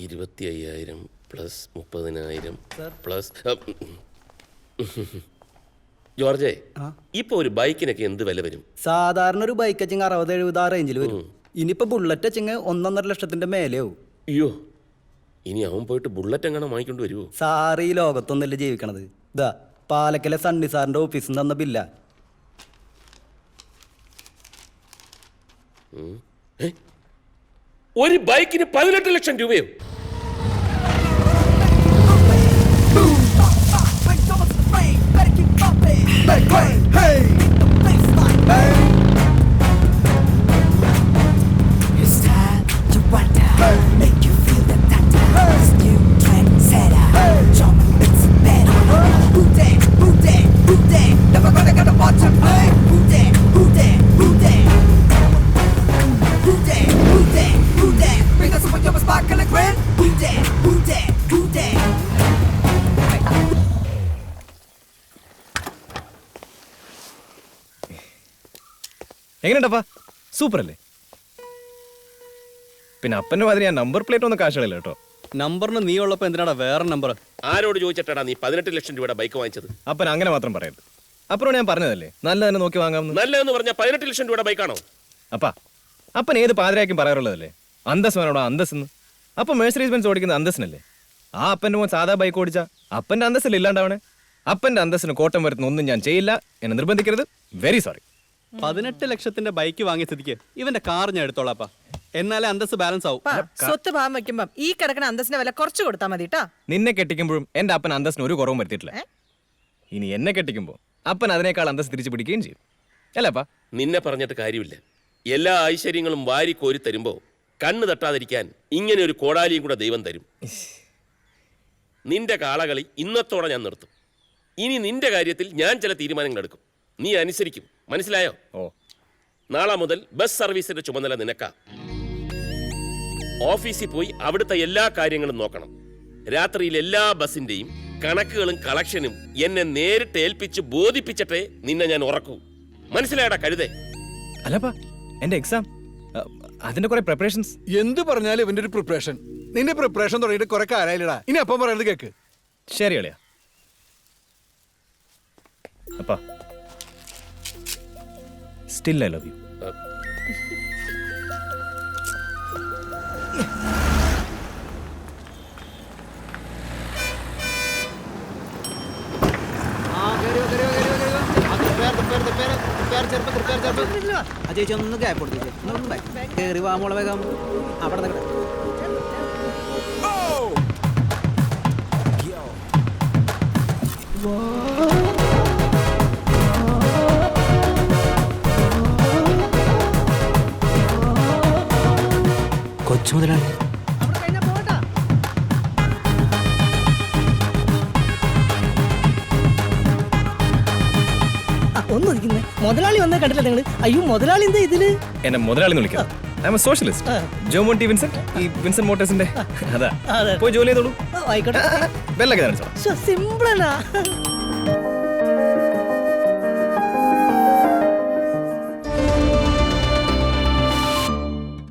25,000 plus 30,000 plus ജോർജേ, ഇപ്പൊ ഒരു ബൈക്കിനൊക്കെ എന്ത് വില വരും? സാധാരണ ഒരു ബൈക്ക് വെച്ചിങ് 60-70 ആ റേഞ്ചിൽ വരും. ഇനിയിപ്പോ ബുള്ളറ്റ് വെച്ചിങ് 1.5 ലക്ഷത്തിന്റെ മേലെയാവും. അയ്യോ, ഇനി അവൻ പോയിട്ട് ബുള്ളറ്റ് എങ്ങനെ വാങ്ങിക്കൊണ്ട് വരുമോ? സാറ് ഈ ലോകത്തൊന്നല്ലേ ജീവിക്കണത്. ഇതാ പാലക്കലെ സണ്ണി സാറിന്റെ ഓഫീസിൽ നിന്ന് തന്ന ബില്ല. ഒരു ബൈക്കിന് 18 ലക്ഷം രൂപയോ? എങ്ങനെയുണ്ടപ്പാ? സൂപ്പർ അല്ലേ? പിന്നെ അപ്പന്റെ മാതിരി ഞാൻ നമ്പർ പ്ലേറ്റ് ഒന്നും കാശുകളില്ല കേട്ടോ. നമ്പറിന് നീ ഉള്ളപ്പോ എന്തിനാടാ വേറെ നമ്പർ? ആരോട് ചോദിച്ചിട്ടാടാ നീ 18 ലക്ഷം രൂപയുടെ ബൈക്ക് വാങ്ങിച്ചത്? അപ്പൻ അങ്ങനെ മാത്രം പറയരുത്. അപ്പുറം ഞാൻ പറഞ്ഞതല്ലേ നല്ല തന്നെ നോക്കി വാങ്ങാമെന്ന്. നല്ലതെന്ന് പറഞ്ഞാൽ 18 ലക്ഷം രൂപയുടെ ബൈക്കാണോ? അപ്പൻ ഏത് പാതിരാക്കും പറയാറുള്ളതല്ലേ അന്തസ് വേണോടാ അന്തസ്ന്ന്. അപ്പൊ മെഴ്സറീസ് ബെൻസ് ഓടിക്കുന്ന അന്തസ്സിനല്ലേ. ആ അപ്പന്റെ മോൻ സാധാ ബൈക്ക് ഓടിച്ചാ അപ്പന്റെ അന്തസ്സിൽ ഇല്ലാണ്ടാവണേ. അപ്പന്റെ അന്തസ്സിന് കോട്ടം വരുന്ന ഒന്നും ഞാൻ ചെയ്യില്ല. എന്നെ നിർബന്ധിക്കരുത്. Very sorry. 18 ലക്ഷത്തിന്റെ ബൈക്ക് വാങ്ങിയ സ്ഥിതിക്ക് ഇവന്റെ കാർ ഞാൻ എടുത്തോളാപ്പാ. എന്നാലേ അന്തസ് ബാലൻസ് ആവും. സ്വത്ത് ഭാഗം വെക്കുമ്പോ ഈ കിടക്കുന്ന അന്തസ്സിന്റെ വില കുറച്ച് കൊടുത്താൽ മതി ട്ടാ. നിന്നെ കെട്ടിക്കുമ്പോഴും എന്റെ അപ്പൻ അന്തസ്സിന് ഒരു കുറവും വരുത്തിയിട്ടില്ല. ഇനി എന്നെ കെട്ടിക്കുമ്പോ അപ്പൻ അതിനേക്കാൾ അന്തസ് തിരിച്ചു പിടിക്കുകയും ചെയ്യും. അല്ലപ്പാ? നിന്നെ പറഞ്ഞിട്ട് കാര്യമില്ല. എല്ലാ ഐശ്വര്യങ്ങളും വാരി കോരി തരുമ്പോ കണ്ണ് തട്ടാതിരിക്കാൻ ഇങ്ങനെ ഒരു കോടാലിയും കൂടെ ദൈവം തരും. നിന്റെ കാളകളി ഇന്നത്തോടെ ഞാൻ നിർത്തും. ഇനി നിന്റെ കാര്യത്തിൽ ഞാൻ ചില തീരുമാനങ്ങൾ എടുക്കും. നീ അനുസരിക്കും. മനസ്സിലായോ? നാളെ മുതൽ ബസ് സർവീസിന്റെ ചുമതല നിനക്കാ. ഓഫീസിൽ പോയി അവിടുത്തെ എല്ലാ കാര്യങ്ങളും നോക്കണം. രാത്രിയിൽ എല്ലാ ബസിന്റെയും കണക്കുകളും കളക്ഷനും എന്നെ നേരിട്ട് ഏൽപ്പിച്ച് ബോധിപ്പിച്ചിട്ടേ നിന്നെ ഞാൻ ഉറക്കൂ. മനസ്സിലായടാ കഴുതേ? അല്ലപ്പാ, എന്റെ എക്സാം അതിന്റെ കുറെ പ്രിപ്പറേഷൻസ്. എന്ത് പറഞ്ഞാലും ഇവന്റെ ഒരു പ്രിപ്പറേഷൻ. നിന്റെ പ്രിപ്പറേഷൻ തുടങ്ങിയിട്ട് കുറെ കാലായില്ലടാ. ഇനി അപ്പം പറയുന്നത് കേക്ക്. ശരി അളിയാ. അപ്പാ, still I love you. ചേച്ചി ഒന്ന് ഗ്യാപ്പ് കൊടുത്തു. കേറി വാ മോളെ വേഗം. അവിടെ കൊച്ചു മുതലാളി ഒന്നിരിക്കുന്നേ. മുതലാളി വന്നേ കണ്ടില്ല നിങ്ങള്? അയ്യോ, മുതലാളി എന്താ ഇതില്? എന്നെ മുതലാളി വിളിക്കാം. I M A socialist. ജോമോണ്ടി Vincent, ഈ വിൻസെന്റ് മോട്ടോഴ്സിന്റെ. അതാ പോയി ജോലി ചെയ്തോളൂ. ആയിക്കോട്ടെ. ബെല്ലൊക്കെ കാണിച്ചോ. സിമ്പിളാ.